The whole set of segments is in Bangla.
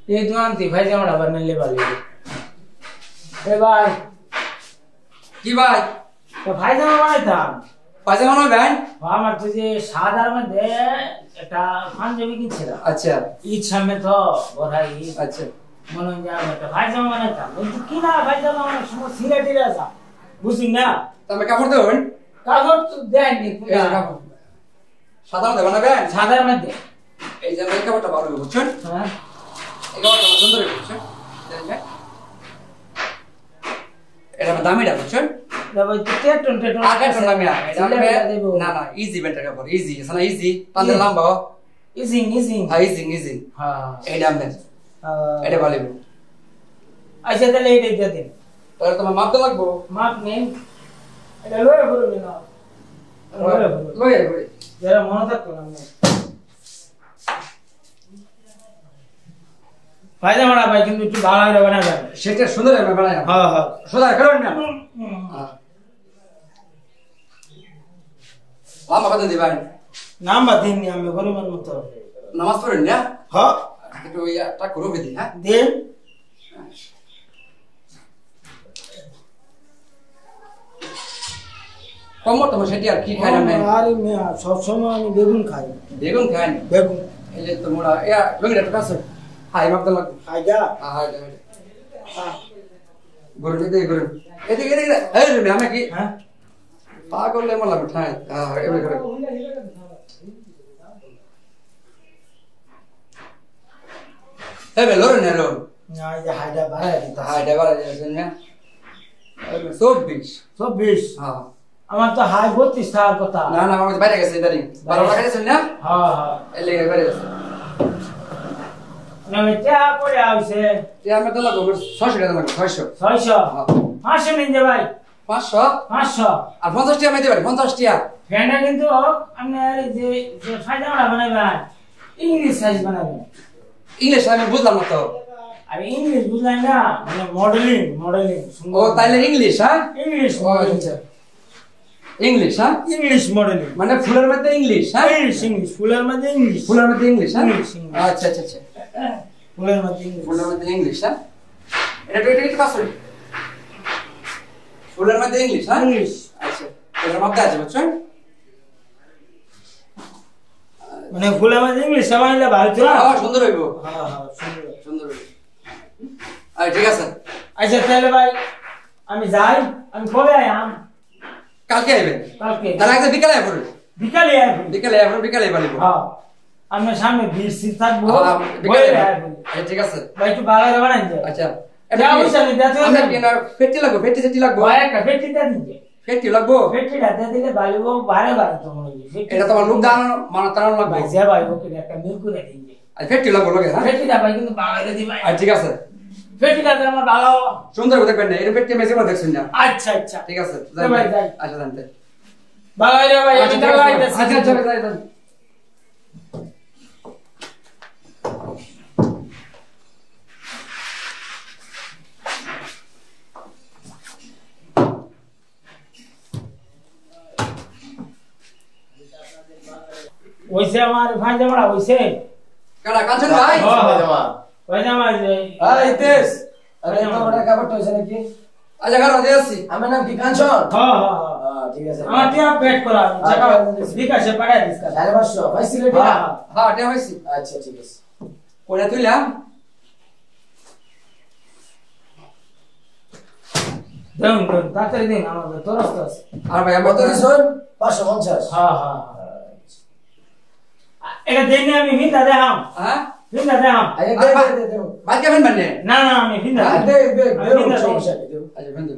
এই দুয়ান্তি ভাই জামাটা বানাইলে ভালো এ ভাই কি ভাই তো ভাই জামা বানাইতাম পায়জামা বানাবেন আমার তো যে সাদার মধ্যে একটা পাঞ্জাবি কিনছিলাম আচ্ছা ঈদ সামনে তো বড়াই আচ্ছা মনে হয় আমি একটা ভাই জামা বানাইতাম কিন্তু কি না ভাই জামা অনেক সময় সিলেটের আসা বুঝলি না তবে কাপড় দেবেন কাগজ তো দেয়নি এই যে কাপড় সাধারণ দেবেন বানাবেন সাদার মধ্যে এই যে এই কাপড়টা ভালো বুঝছেন হ্যাঁ এই কাপড়টা সুন্দর বুঝছেন এটা দামিটা বুঝছেন ভাই তো টেটন আগে তো নামি না না ইজি বেটার কাপড় ইজি আছে না ইজি পাঁচের লম্বা ইজিং হ্যাঁ ইজি হ্যাঁ এই দাম দেন এটা ভালো আচ্ছা তাহলে এইটাই দিয়ে দিন তাহলে তোমার মাপ তো লাগবো মাপ নেই এটা লয়ে বলুন না লয়ে করে যারা মনে থাকতো না ফায়দা মারা ভাই কিন্তু একটু ভালো করে বানাবেন সেটা সুন্দর হবে বানায় হ্যাঁ হ্যাঁ সোজা করবেন না লম্বা কত দিবেন নাম্বার দিন আমি পরিমাণ মতো নামাজ পড়েন না হ্যাঁ একটু একটা করো বেদি হ্যাঁ দিন কমর তোমার সেটি আর কি খাই না আরে মিয়া সব সময় আমি বেগুন খাই বেগুন খান বেগুন এই যে তোমরা ইয়া বেগুন একটা কাছে হাই মাপ তো লাগবে খাই যা হাই গরু দিতে গরু এদিকে এদিকে এই রে আমি কি হ্যাঁ পাগল লে মলা মিঠাই হ্যাঁ এবারে করে এই বে লোরে নেরো না এই যে হাইডা বাড়ায় দিতে হাই ড্রাইভার আছে না 24 24 হ্যাঁ আমার তো হাই 32 টাকার কথা না না আমার বাইরে গেছে ইদারি 12 টাকা দিছেন না হ্যাঁ হ্যাঁ এই লেগে বাইরে গেছে না মিটা করে আইছে এই আমি তো লাগবে 600 টাকা লাগবে 600 600 500 নিন যে ভাই 500 500 আর 50 টাকা মেতে পারি 50 টাকা ফ্যানটা কিন্তু আপনার যে যে ফায়দাটা বানাবেন ইংলিশ সাইজ বানাবেন ইংলিশ আমি বুঝলাম না তো আর ইংলিশ বুঝলেন না মানে মডেলিং ও তাইলে ইংলিশ হ্যাঁ ইংলিশ ও আচ্ছা ইংলিশ হ্যাঁ ইংলিশ মডেলিং মানে ফুলের মধ্যে ইংলিশ হ্যাঁ ইংলিশ ফুলের মধ্যে ইংলিশ ফুলের মধ্যে ইংলিশ হ্যাঁ ইংলিশ, ইংলিশ। আচ্ছা আচ্ছা আচ্ছা ফুলের মধ্যে ইংলিশ ফুলের মধ্যে ইংলিশ হ্যাঁ এটা একটু কাজ করি ফুলের মধ্যে ইংলিশ হ্যাঁ ইংলিশ আচ্ছা এটার মধ্যে আছে বুঝছেন মানে ফুলের মধ্যে ইংলিশ বানাইলে ভালো তো না হ্যাঁ সুন্দর হইব হ্যাঁ হ্যাঁ সুন্দর সুন্দর হইব আচ্ছা ঠিক আছে আচ্ছা তাহলে ভাই আমি যাই আমি কবে আয়াম কালকে আইবেন কালকে তাহলে একদম বিকালে আইবেন বিকালে আইব বিকালে আইবেন হ্যাঁ আমার সামনে ভিড় সিট থাকবো বিকালে বলে আইবেন আইব আচ্ছা ঠিক আছে ভাই একটু বাগায় বানাই যায় আচ্ছা যা হইছে আমি দেখতে আমরা কি না ফেটি লাগবো ফেটি লাগবো ভাই একটা ফেটি দে দিন ফেটি লাগবো ফেটিটা দে দিলে ভালো বারে বারে তো মনে হয় এটা তোমার লোক দাঁড়ানো মানে দাঁড়ানো লাগবে ভাই যা ভাই ওকে একটা মিল করে দিন আর ফেটি লাগবো লগে হ্যাঁ ফেটিটা ভাই কিন্তু বাগায় দি ভাই আচ্ছা ঠিক আছে ফেটিটা দে আমার ভালো সুন্দর করে দেখবেন না এর ফেটি মেসে মধ্যে দেখছেন না আচ্ছা আচ্ছা ঠিক আছে ভাই যাই আচ্ছা জানতে বাগায় রে ভাই আমি দাঁড়াইতেছি আচ্ছা আচ্ছা যাই যাই ওইসে আমার ভাই জামাটা ওইসে কারা কাঞ্চন ভাই ভাই জামা এই তেজ আরে তোমার কাপড়টা হইছে নাকি আচ্ছা কারা দিয়ে আসছি আমার নাম কি কাঞ্চন হ্যাঁ হ্যাঁ হ্যাঁ ঠিক আছে আমার টিয়া পেট করা জায়গা বিকাশে পাঠাই দিস কাজ 550 ভাই সিলেটি না হ্যাঁ এটা হইছি আচ্ছা ঠিক আছে কোনে তুইলাম দেন দেন তাড়াতাড়ি দিন আমার তরস্ত আছে আর ভাই কত দিছন 550 হ্যাঁ হ্যাঁ এটা দেন আমি ভিন্দা দেখাম হ্যাঁ ভিন্দা দেখাম আরে দে দে ভাই কেমন মানে না না আমি ভিন্দা দে দে সমস্যা কি দেও আচ্ছা বন্ধু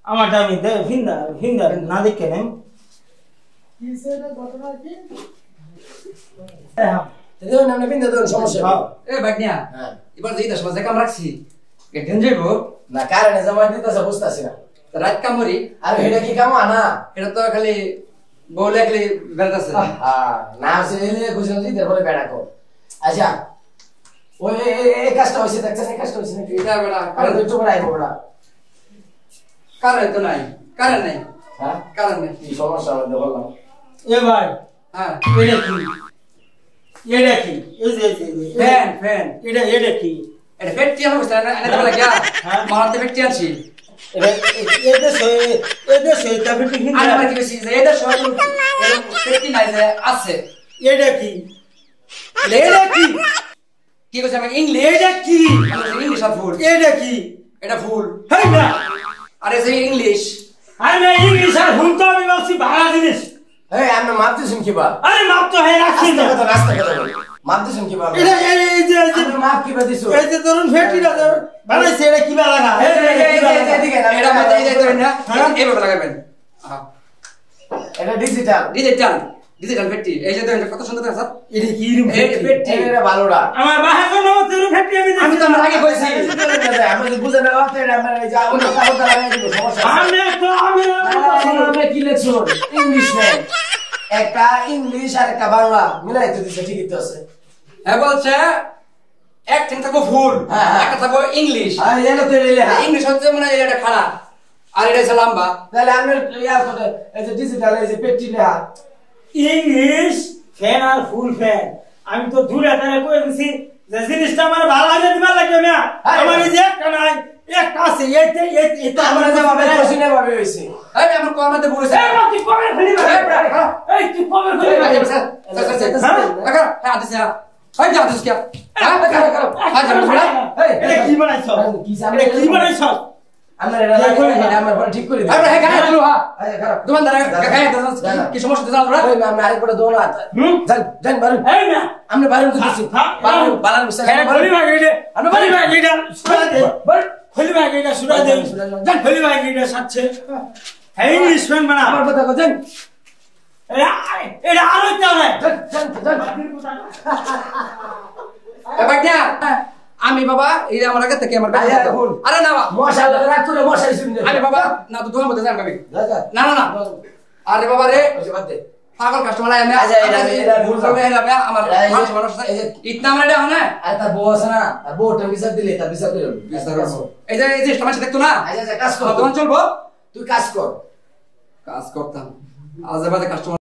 আমার দামি দে ভিন্দা না দেখে নেন কিসের ঘটনা কি দেখাম দেও না না বিন্দা দেও সমস্যা হ্যাঁ এ ভাগনিয়া হ্যাঁ এবার যেই 10 বাজে কাম রাখছি কেন যাইবো না কারণে জমা দিতেছ বুঝতাছি না রাত কামরি আর এটা কি কাম আনা এটা তো খালি বলে খালি বেরতাছে হ্যাঁ না আসলে বুঝলাম যে তারপরে বেড়া কর আচ্ছা ওই এই কাজটা হইছে দেখছেন এই কাজটা হইছে নাকি এটা বেড়া আরে তুই চুপ রাখো বড়া কারণ তো নাই কারণ নাই হ্যাঁ কারণ নাই কি সমস্যা হলো বললাম এ ভাই হ্যাঁ এটা কি এটা কি এই যে ফ্যান ফ্যান এটা কি এটা ফেটটি আমি বুঝতে না এটা বলে কি মারতে ফেটটি আনছি এদের সহিত ফেটি হিন্দি আমি কি বলছি যে এটা সবাই ফেটটি নাই যে আছে এটা কি কি কইছ আমি ইংলিশ এটা কি ইংলিশ আর ফুল এটা কি এটা ফুল হেই না আরে যে ইংলিশ আরে ইংলিশ আর হুন তো আমি বলছি বাংলা জিনিস এই আমরা মাপ দিছেন কি বা আরে মাপ তো হে রাখছি না রাস্তা কথা মাপ দিছেন কি বা এটা এই যে আমরা মাপ কি বা দিছো এই যে ধরুন ফেটিটা বানাইছে এটা কি বা লাগা এদিকে না এটা মধ্যে এই যে ধরেন না এইভাবে লাগাবেন এটা ডিজিটাল ডিজিটাল ফেটটি এই যে দেখেন কত সুন্দর স্যার এটা কি রুম এই ফেটটি এটা ভালোটা আমার বাহার জন্য তেরু ফেটি আমি তো আমার আগে কইছি আমরা বুঝে না রাতে আমরা এই যে আমরা কথা লাগাই দিব সমস্যা আমরা কি লেখছো ইংলিশ ম্যান একটা ইংলিশ আর একটা বাংলা মিলাই তো দিছে ঠিকই তো আছে হ্যাঁ বলছে একদিন থাকবো ফুল একটা থাকবো ইংলিশ আর এলো তো লেখা ইংলিশ হচ্ছে মানে এটা খাড়া আর এটা হচ্ছে লম্বা তাহলে আমরা ইয়ার করে এই যে ডিজিটাল এই যে পেটি লেখা ইংলিশ ফ্যান আর ফুল ফ্যান আমি তো দূরে তারে কই দিছি যে জিনিসটা আমার ভালো লাগে দিবা লাগে না আমার এই যে একটা নাই একটা আছে এটা আমরা যে ভাবে কোশ্চেনে ভাবে হইছে এই আমার কোয়ামাতে বলেছে এই তুই কবে ফেলি এই তুই কবে ফেলি হ্যাঁ আদিস হ্যাঁ যা আদিস কি হ্যাঁ করো এটা কি বানাইছ কি এটা কি বানাইছ আমরা এটা এটা আমরা পরে ঠিক করে দিই আমরা হ্যাঁ গায়ে দিলো হ্যাঁ আচ্ছা খারাপ দোকানদার গায়ে দাও কি সমস্যা জানো তোমরা ওই আমি আরেক করে দোন যান যান বারু এই না আমরা বারু তো দিছি বারু বালার মিশা হ্যাঁ খলি ভাই এটা আমরা খলি ভাই এটা সুরা দে খলি ভাই এটা সুরা দে জান খলি ভাই এটা সাথে হ্যাঁ ইংলিশ ফ্যান বানা আমার কথা বলেন এটা আরো চালে যান এ ভাইয়া আমি বাবা এই আমার আগে থেকে আমার আরে না মশা রাখ করে মশা শুনে আমি বাবা না তো দোকান মধ্যে যান আমি যা না না না আরে বাবা রে বাদ দে পাগল কাস্টমার আয় না আচ্ছা এটা ভুল করবে হবে আমার মানুষ ইতনা মানে এটা হয় আর তার বউ আছে না আর বউটা বিচার দিলে তার বিচার দিল এই যে সমাজ দেখতো না আচ্ছা কাজ কর দোকান চলবো তুই কাজ কর কাজ করতাম আজ বাদে কাস্টমার